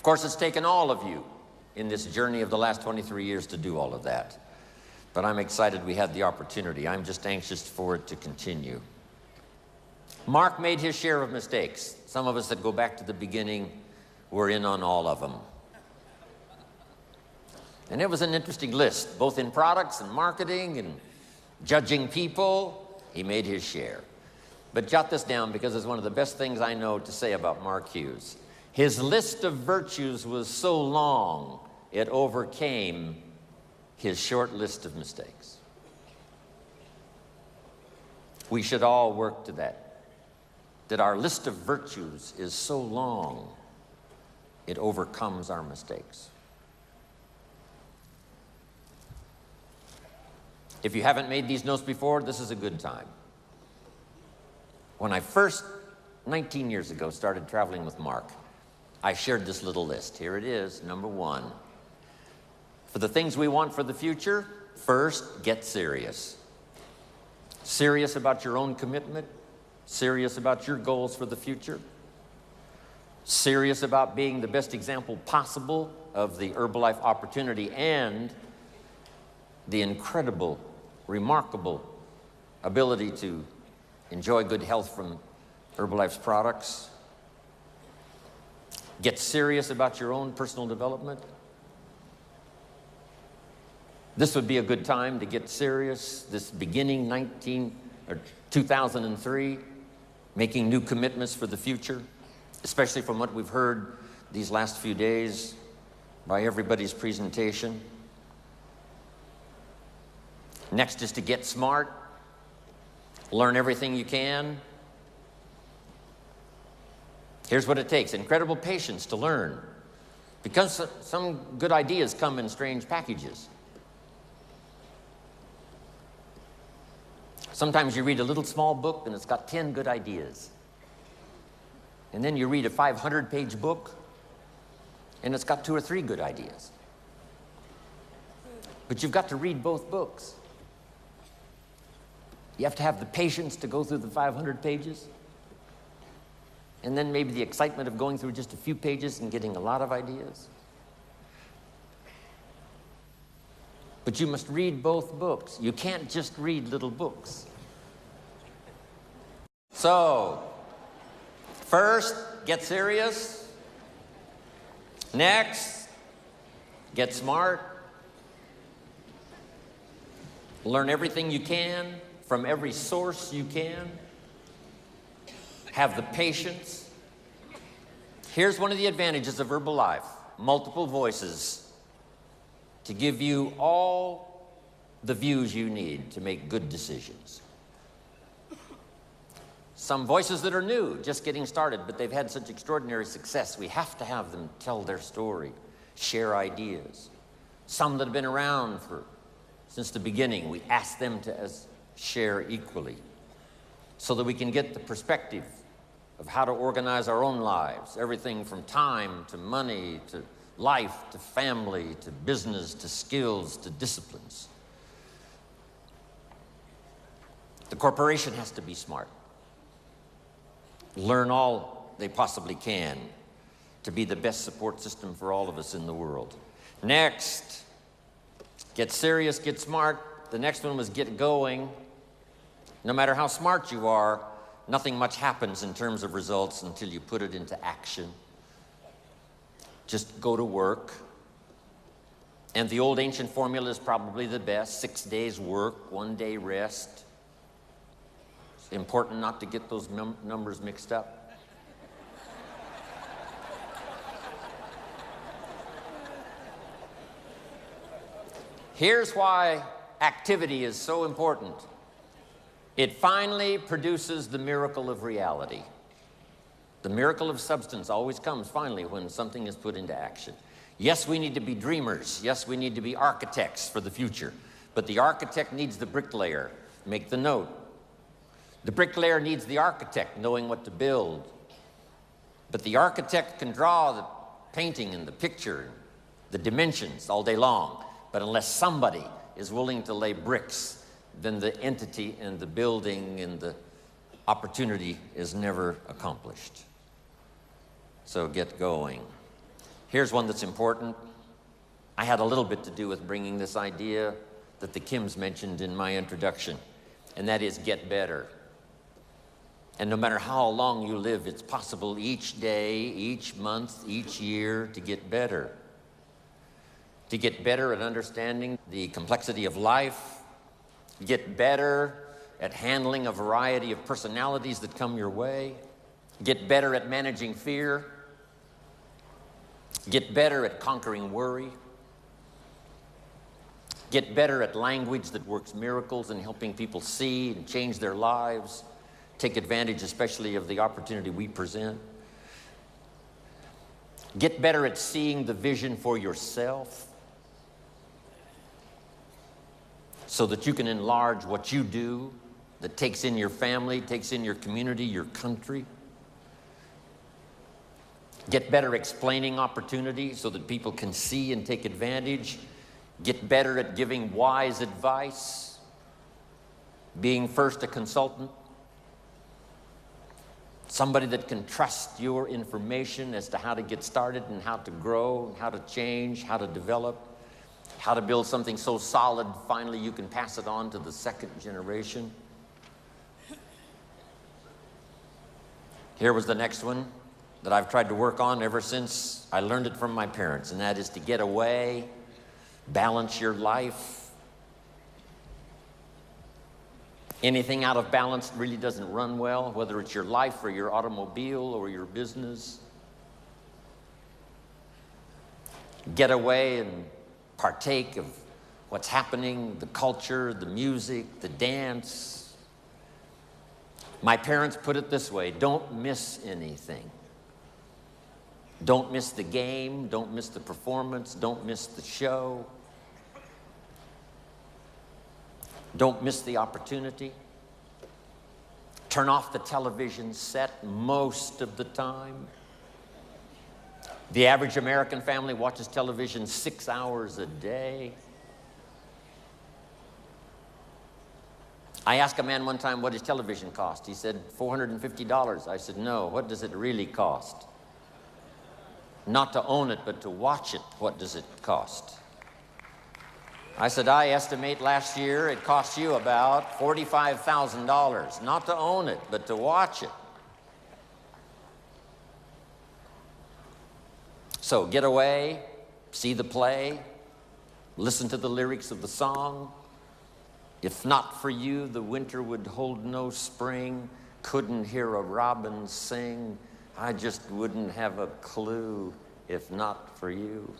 Of course, it's taken all of you in this journey of the last 23 years to do all of that. But I'm excited we had the opportunity. I'm just anxious for it to continue. Mark made his share of mistakes. Some of us that go back to the beginning were in on all of them. And it was an interesting list, both in products and marketing and judging people. He made his share. But jot this down because it's one of the best things I know to say about Mark Hughes. His list of virtues was so long, it overcame his short list of mistakes. We should all work to that our list of virtues is so long, it overcomes our mistakes. If you haven't made these notes before, this is a good time. When I first, 19 years ago, started traveling with Mark, I shared this little list. Here it is, number 1. For the things we want for the future, first, get serious. Serious about your own commitment, serious about your goals for the future, serious about being the best example possible of the Herbalife opportunity and the incredible, remarkable ability to enjoy good health from Herbalife's products. Get serious about your own personal development. This would be a good time to get serious, this beginning 2003, making new commitments for the future, especially from what we've heard these last few days by everybody's presentation. Next is to get smart, learn everything you can. Here's what it takes: incredible patience to learn, because some good ideas come in strange packages. Sometimes you read a little small book and it's got 10 good ideas. And then you read a 500-page book and it's got 2 or 3 good ideas. But you've got to read both books. You have to have the patience to go through the 500 pages, and then maybe the excitement of going through just a few pages and getting a lot of ideas. But you must read both books. You can't just read little books. So, first, get serious. Next, get smart. Learn everything you can from every source you can. Have the patience. Here's one of the advantages of Herbalife: multiple voices to give you all the views you need to make good decisions. Some voices that are new, just getting started, but they've had such extraordinary success, we have to have them tell their story, share ideas. Some that have been around since the beginning, we ask them to share equally so that we can get the perspective of how to organize our own lives, everything from time to money to life to family to business to skills to disciplines. The corporation has to be smart. Learn all they possibly can to be the best support system for all of us in the world. Next, get serious, get smart. The next one was get going. No matter how smart you are, nothing much happens in terms of results until you put it into action. Just go to work. And the old ancient formula is probably the best: 6 days work, 1 day rest. It's important not to get those numbers mixed up. Here's why activity is so important. It finally produces the miracle of reality. The miracle of substance always comes finally when something is put into action. Yes, we need to be dreamers. Yes, we need to be architects for the future. But the architect needs the bricklayer. Make the note. The bricklayer needs the architect knowing what to build. But the architect can draw the painting and the picture, the dimensions all day long. But unless somebody is willing to lay bricks, then the entity and the building and the opportunity is never accomplished. So get going. Here's one that's important. I had a little bit to do with bringing this idea that the Kims mentioned in my introduction, and that is get better. And no matter how long you live, it's possible each day, each month, each year to get better. To get better at understanding the complexity of life, get better at handling a variety of personalities that come your way, get better at managing fear, get better at conquering worry, get better at language that works miracles and helping people see and change their lives, take advantage especially of the opportunity we present. Get better at seeing the vision for yourself so that you can enlarge what you do, that takes in your family, takes in your community, your country. Get better explaining opportunity so that people can see and take advantage. Get better at giving wise advice, being first a consultant, somebody that can trust your information as to how to get started and how to grow, how to change, how to develop, how to build something so solid finally you can pass it on to the second generation. Here was the next one that I've tried to work on ever since I learned it from my parents, and that is to get away, balance your life. Anything out of balance really doesn't run well, whether it's your life or your automobile or your business. Get away and partake of what's happening, the culture, the music, the dance. My parents put it this way: don't miss anything. Don't miss the game, don't miss the performance, don't miss the show. Don't miss the opportunity. Turn off the television set most of the time. The average American family watches television 6 hours a day. I asked a man one time, what does television cost? He said, $450. I said, no, what does it really cost? Not to own it, but to watch it, what does it cost? I said, I estimate last year it cost you about $45,000, not to own it, but to watch it. So get away, see the play, listen to the lyrics of the song. If not for you, the winter would hold no spring, couldn't hear a robin sing. I just wouldn't have a clue if not for you.